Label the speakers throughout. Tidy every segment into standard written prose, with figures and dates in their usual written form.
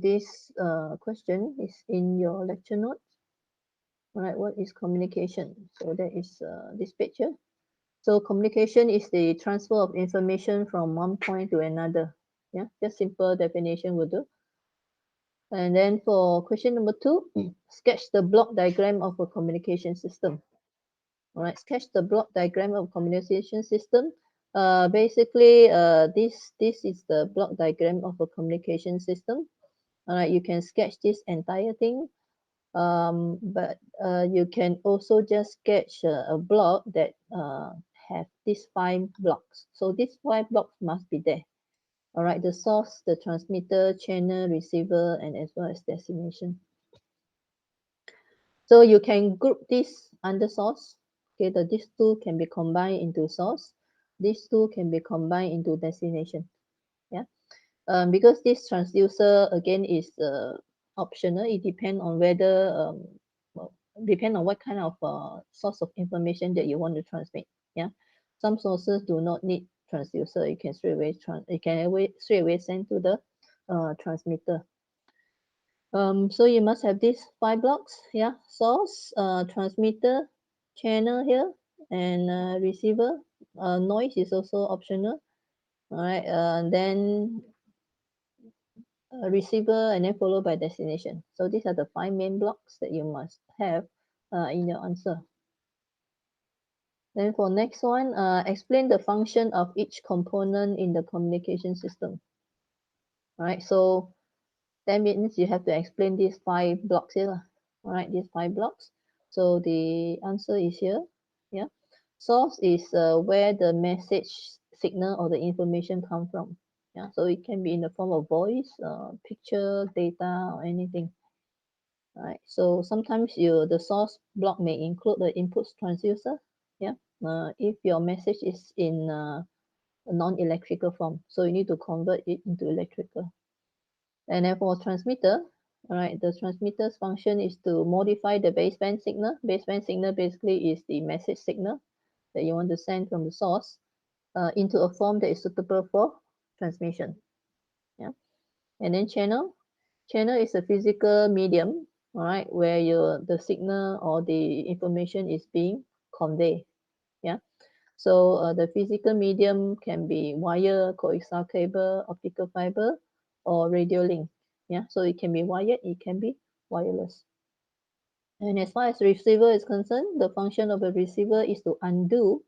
Speaker 1: this question is in your lecture notes. All right, what is communication? So that is this picture. So communication is the transfer of information from one point to another. Yeah, just simple definition will do. And then for question number 2, sketch the block diagram of a communication system. All right, sketch the block diagram of communication system. Basically, this is the block diagram of a communication system. All right, you can sketch this entire thing, but you can also just sketch a block that have these 5 blocks. So these 5 blocks must be there. All right, the source, the transmitter, channel, receiver, and as well as destination. So you can group this under source. Okay, these two can be combined into source. These two can be combined into destination. Yeah, because this transducer again is optional. It depends on whether well, depend on what kind of source of information that you want to transmit. Yeah, some sources do not need transducer. You can straight away send to the transmitter. So you must have these 5 blocks. Yeah, source, transmitter, channel here, and receiver. Noise is also optional. All right, then receiver, and then followed by destination. So these are the 5 main blocks that you must have in your answer. Then for next one, explain the function of each component in the communication system. All right, so that means you have to explain these 5 blocks here. All right, these 5 blocks. So the answer is here. Yeah, source is where the message, signal, or the information come from. Yeah, so it can be in the form of voice, picture, data, or anything. All right, so sometimes the source block may include the input transducer. Yeah, if your message is in a non-electrical form, so you need to convert it into electrical. And then for transmitter, all right, the transmitter's function is to modify the baseband signal. Baseband signal basically is the message signal that you want to send from the source into a form that is suitable for transmission. Yeah, and then channel. Channel is a physical medium, all right, where the signal or the information is being conveyed. Yeah, so the physical medium can be wire, coaxial cable, optical fiber, or radio link. Yeah, so it can be wired, it can be wireless. And as far as receiver is concerned, the function of a receiver is to undo,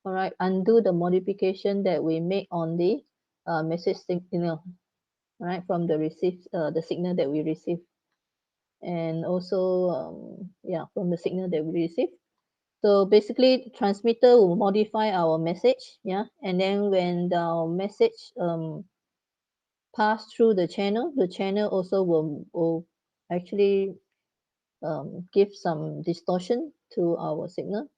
Speaker 1: all right, undo the modification that we make on the message signal, all right, from the signal that we receive, and also yeah, from the signal that we receive. So basically, transmitter will modify our message, yeah, and then when the message pass through the channel also will actually give some distortion to our signal,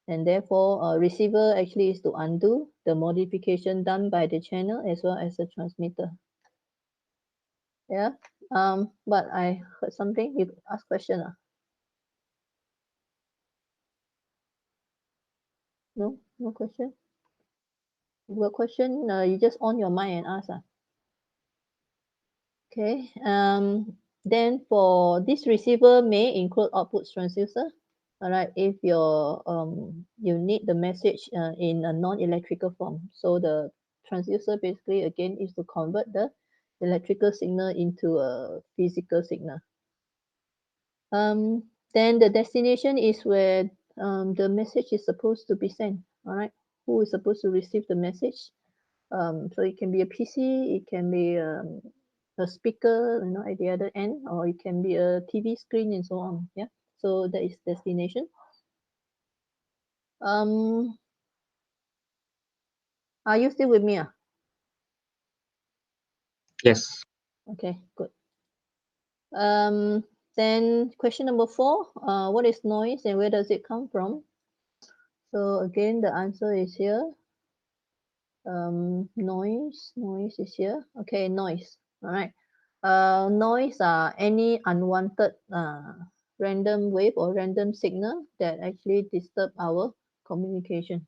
Speaker 1: and therefore receiver actually is to undo the modification done by the channel as well as the transmitter. Yeah, but I heard something. You ask question. No, no question. If you have a question, you just on your mic and ask. Okay. Then for this receiver may include output transducer. All right. If you need the message in a non-electrical form, so the transducer basically again is to convert the electrical signal into a physical signal. Then the destination is where the message is supposed to be sent. All right. Who is supposed to receive the message? So it can be a PC, it can be a speaker, at the other end, or it can be a TV screen and so on. Yeah. So that is destination. Are you still with me?
Speaker 2: Yes.
Speaker 1: Okay, good. Then question number 4, what is noise and where does it come from? So again, the answer is here. Noise is here. Okay, noise. All right. Noise are any unwanted random wave or random signal that actually disturb our communication.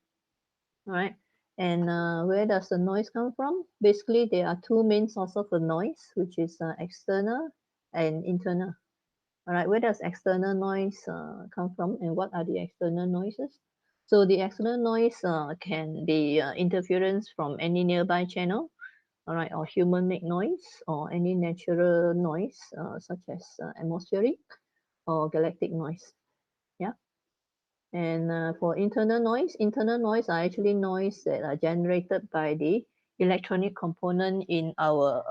Speaker 1: All right. And where does the noise come from? Basically, there are two main sources of the noise, which is external and internal. All right, where does external noise come from, and what are the external noises? So the external noise can be interference from any nearby channel, all right, or human-made noise, or any natural noise, such as atmospheric or galactic noise. Yeah. And for internal noise are actually noise that are generated by the electronic component in our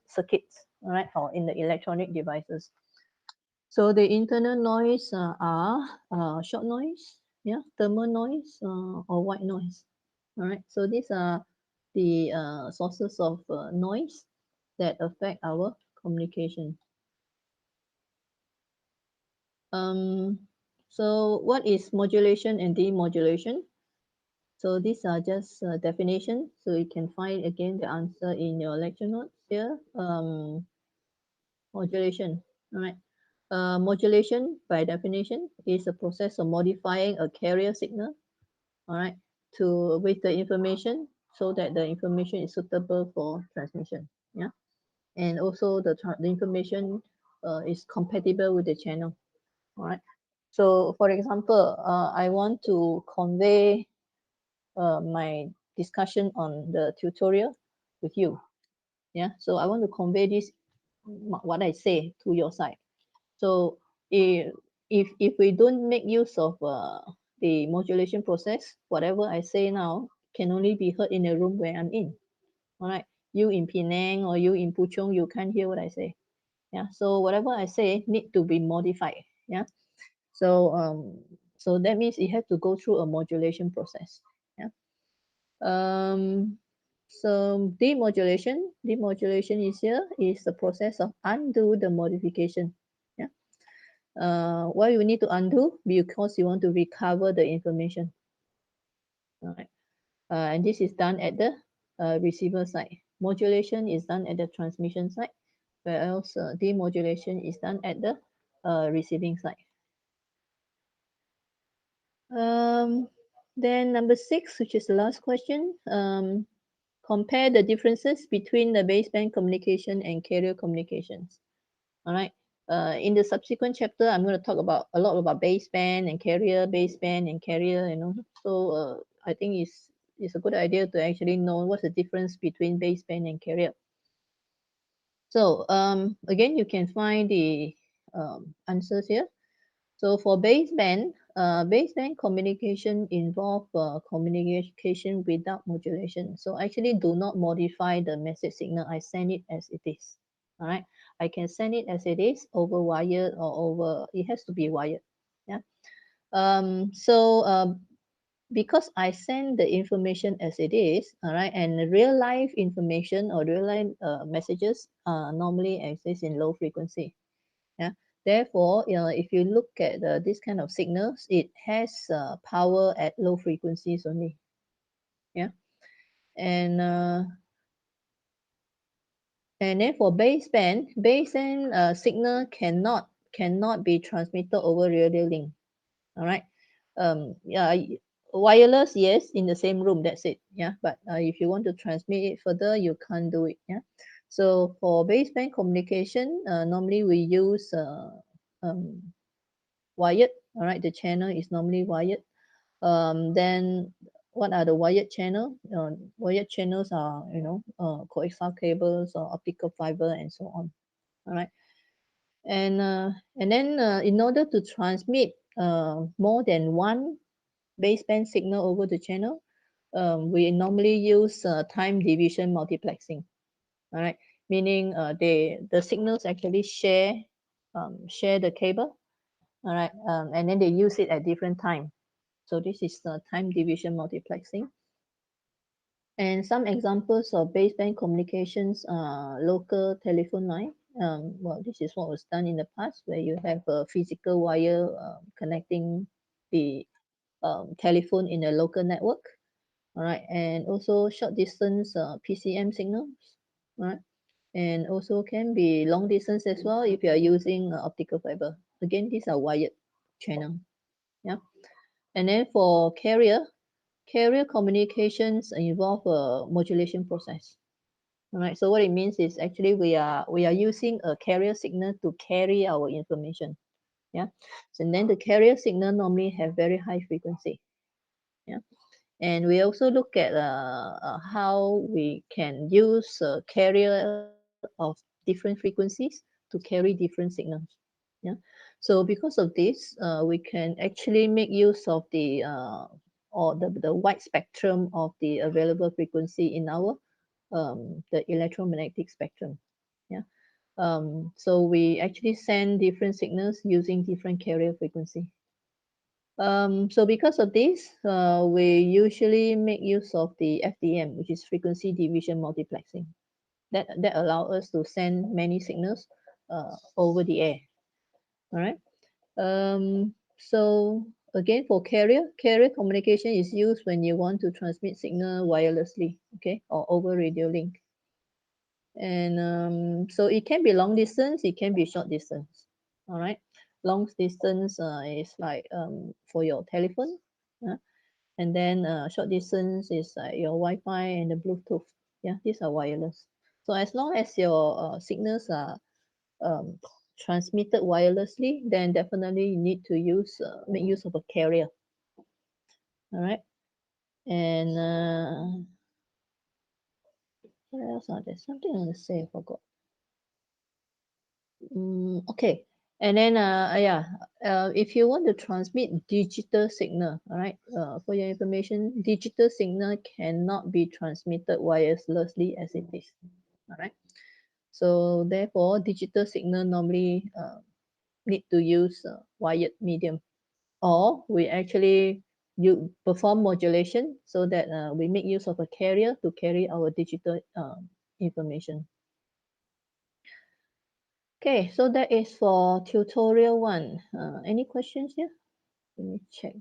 Speaker 1: circuits, all right, or in the electronic devices. So the internal noise are short noise, yeah, thermal noise, or white noise. All right. So these are the sources of noise that affect our communication. Um, so what is modulation and demodulation? So these are just definition. So you can find again the answer in your lecture notes here. Modulation. All right. Modulation, by definition, is a process of modifying a carrier signal, all right, to with the information so that the information is suitable for transmission. Yeah, and also the information is compatible with the channel. All right. So, for example, I want to convey my discussion on the tutorial with you. Yeah. So I want to convey this what I say to your side. So if we don't make use of the modulation process, whatever I say now can only be heard in the room where I'm in. All right. You in Penang or you in Puchong, you can't hear what I say. Yeah. So whatever I say need to be modified. Yeah. So so that means it has to go through a modulation process. Yeah. Um, so demodulation is here is the process of undo the modification. Yeah. Why you need to undo? Because you want to recover the information. All right. And this is done at the receiver side. Modulation is done at the transmission side, whereas demodulation is done at the receiving side. Um, then number 6, which is the last question. Compare the differences between the baseband communication and carrier communications. All right. In the subsequent chapter, I'm going to talk about a lot about baseband and carrier, you know. So I think it's a good idea to actually know what's the difference between baseband and carrier. So again, you can find the answers here. So for baseband communication involve communication without modulation. So actually do not modify the message signal. I send it as it is. All right. I can send it as it is over wired or over, it has to be wired. Yeah. So because I send the information as it is, all right, and real life information or real life messages normally exist in low frequency. Yeah. Therefore, if you look at this kind of signals, it has power at low frequencies only. Yeah. And then for baseband signal cannot be transmitted over radio link. All right. Yeah, wireless, yes, in the same room, that's it. Yeah. But if you want to transmit it further, you can't do it. Yeah. So for baseband communication, normally we use um, wired. All right, the channel is normally wired. Then what are the wired channel? Wired channels are, coaxial cables or optical fiber and so on. All right. And then in order to transmit more than one baseband signal over the channel, we normally use time division multiplexing. All right, meaning the signals actually share the cable. All right, and then they use it at different time. So this is the time division multiplexing. And some examples of baseband communications are local telephone line. Well, this is what was done in the past, where you have a physical wire connecting the telephone in a local network. All right, and also short distance PCM signals. All right, and also can be long distance as well if you are using optical fiber. Again, these are wired channel. Yeah, and then for carrier, carrier communications involve a modulation process. All right. So what it means is actually we are using a carrier signal to carry our information. Yeah. So then the carrier signal normally have very high frequency. Yeah. And we also look at how we can use a carrier of different frequencies to carry different signals. Yeah. So because of this, we can actually make use of the or the wide spectrum of the available frequency in our the electromagnetic spectrum. Yeah. So we actually send different signals using different carrier frequency. So because of this, we usually make use of the FDM, which is frequency division multiplexing. That allow us to send many signals over the air. All right. So again, for carrier communication is used when you want to transmit signal wirelessly, okay, or over radio link. And so it can be long distance, it can be short distance. All right. Long distance is like for your telephone. And then short distance is like your Wi-Fi and the Bluetooth. Yeah, these are wireless. So as long as your signals are um, transmitted wirelessly, then definitely you need to use make use of a carrier. All right. And what else are there? Something I want to say, I forgot. Okay. And then yeah, if you want to transmit digital signal, all right, for your information, digital signal cannot be transmitted wirelessly as it is. All right. So therefore, digital signal normally need to use wired medium, or we actually you perform modulation so that we make use of a carrier to carry our digital information. Okay, so that is for tutorial one. Any questions here? Let me check.